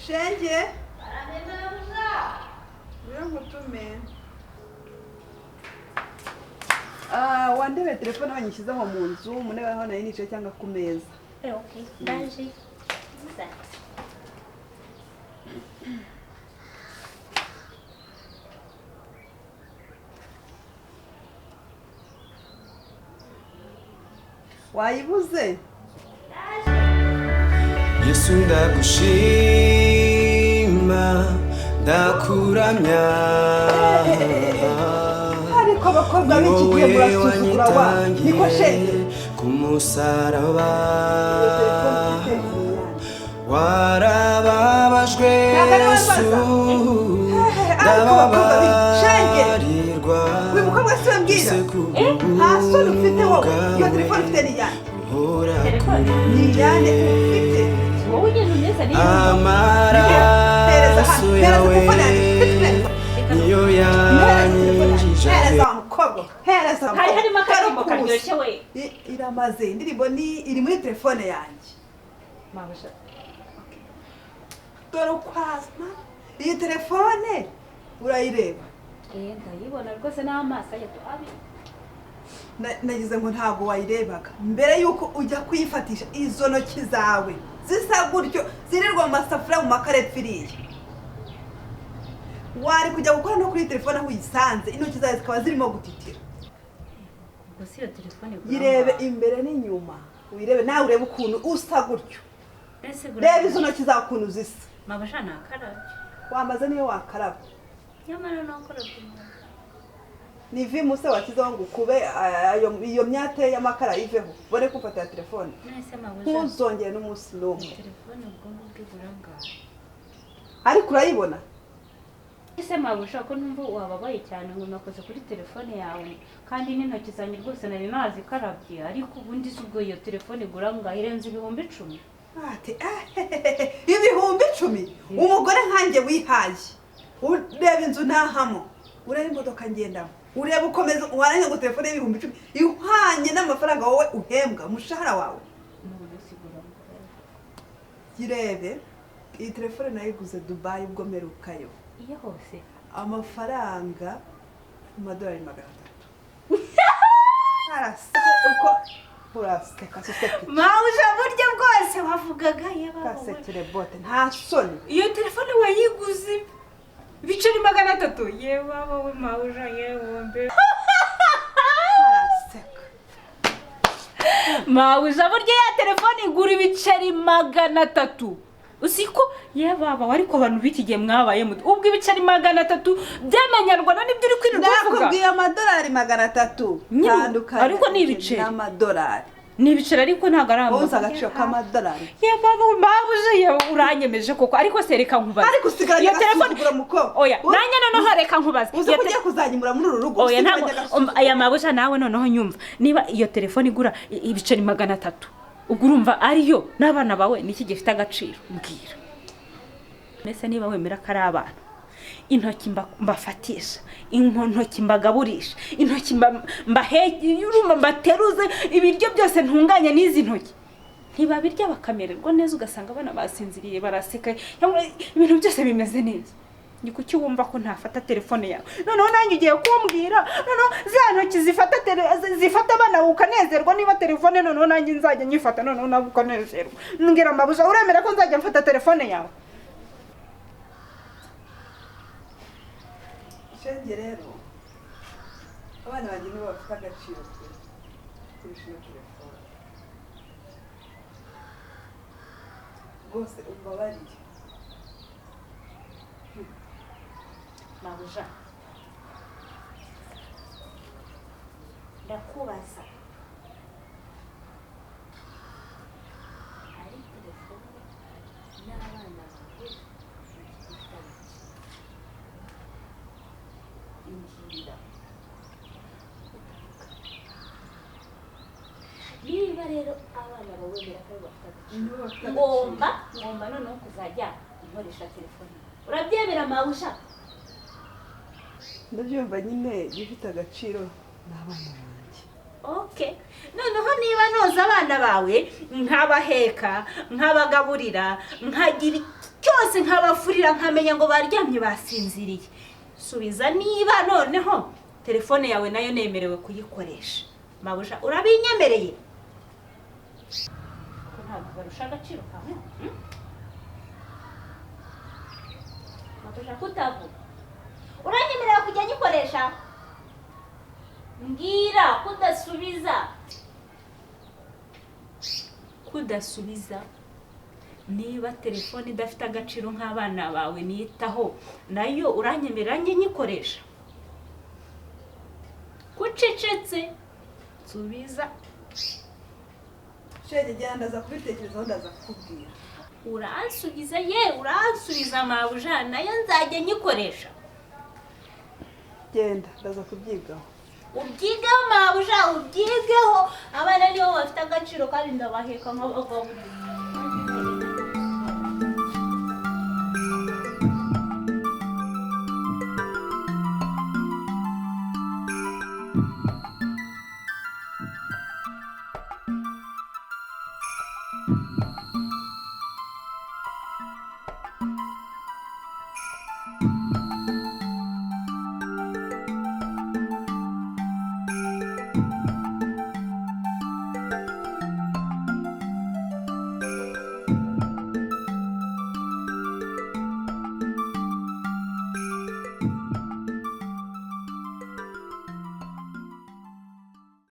Shenge wandebe telefone wanyishyizeho mu nzu munebe aho nari nicaye cyangwa ku meza. Okay, ndaje. Wayibuze? Yesu ndagushima ndakuramya ariko abakobwa b'iki gihe murasuzugura wa niko Shenge ku musaraba warababajwe Yesu ndababarirwa wibuka mwese wambwira nta soni ufite wowe iyo telefone ufite ni yanjye ni yanjye ufite wowe ugeze neza niyo amaraso yawe niyo yanyinjije hereza hari harimo akarimbo karyoshye we iramaze indirimbo iri muri telefone yanjye mabasha dore ukwazna iyi telefone urayireba ndayibona rwose n'amaso yato abi nagize ngo ntago wayirebaga mbere yuko ujya kuyifatisha izo ntoki zawe zisa gutyo zirirwa mu masafuriya mu makarefiriye wari kujya gukora no kuri telefone aho uyisanze intoki zawe zikaba zirimo gutitira gusa iyo telefone yirebe imbere n'inyuma uyirebe nawe urebe ukuntu usa gutyo reba izo ntoki zawe ukuntu zisa mabasha nakarabye wamaze niyo wakaraba nyamara nakarabye ni vimu se wakizaho ngo ukube iyo myate y'amakara yiveho bone kufatira telefone ntuzongere n'umunsi n'umwe telefone ubwo bw'uburanga ariko urayibona ese mabusha ko numva wababaye cyane ngo nakoze kuri telefone yawe kandi n'intoki zanjye rwose nari nazikarabye ariko ubundi ubwo iyo telefone igura ngo irenze 10,000 ati ibihumbi 10 umugore nkanjye wihaye ureba inzu ntahamo ureba imodoka ngendamo ureba ukomeza waranye ngo telefone y'ibihumbi 10 ihwanye n'amafaranga wowe uhembwa umushahara wawe girebe iyi telefone nayiguze Dubai ubwo merukayo iyo hose amafaranga $300 arase uko uraseka soseka mawuja buryo bwose wavugaga yaba kaseture bote nta soni iyo telefone wayiguze biceri 300 yewe wowe mawuja yewe mbe mawuja buryo ya telefone igura ibiceri 300 usiko yababa ariko abantu bikigiye mwabaye muto ubwo ibiceri 300 by'amanyarwanda nibyo uri kwirirwa uvuga nakubwiye amadolari 300 tandukanye ariko ni ibiceri n'amadolari ni ibiceri ariko ntago ari amafaranga agaciro k'amadolari yababa mabuje uranyemeje koko ariko sereka nkubaza ariko usigara iyo telefone ugura muko oya nanya noneho reka nkubaza uzi kugiye kuzanyimura muri uru rugo oya ntago aya mabuje nawe noneho nyumva niba iyo telefone igura ibiceri 300 ubwo urumva ariyo n'abana bawe niki gifite agaciro mbwira nese niba wemera ko ari abantu intoki mbafatisha intoki mbagaburisha intoki mbahege urumva mbateruze ibiryo byose ntunganya n'izi ntoki ntibabirya bakamererwa neza ugasanga abana basinziriye baraseka ibintu byose bimeze neza ni kuki wumva ko ntafata telefone yawe noneho nanjye ugiye kumbwira noneho za ntoki zifata abana ukanezerwa niba telefone noneho nanjye nzajya nyifata noneho nabo ukanezerwa mbwira mabusha uremera ko nzajya mfata telefone yawe Shenge rero abana banjye nibo bafite agaciro kurusha iyo telefone rwose umbabarire mabusha ndakubaza ari telefone n'abana bawe injira niba rero abana bawe bafite ngomba noneho kuzajya nkoresha telefone urabyemera mabusha ndabyumva nyine gifite agaciro n'abana banjye okay noneho niba noza abana bawe nkabaheka nkabagaburira nkagira cyose nkabafurira nkamenya ngo baryamye basinziriye. Subiza niba noneho telefone yawe nayo nemerewe kuyikoresha. Mabuja urabinyemereye? Ntabwo barusha agaciro kamwe. Mabuja kutavuga. Uranyemerera kujya nyikoresha? Mbwira kudasubiza. Niba telefone idafite agaciro nk'abana bawe nitaho, nayo uranyemerera njye nyikoresha? Kucecetse subiza. Shenge jya ndaza kubitekerezaho ndaza kukubwira. Uransubiza mabuja, nayo nzajya nyikoresha. Genda ndaza kubyigaho. Ubyigaho mabuja, ubyigaho. Abana nibo bafite agaciro kandi ndabaheka nk'abagabo.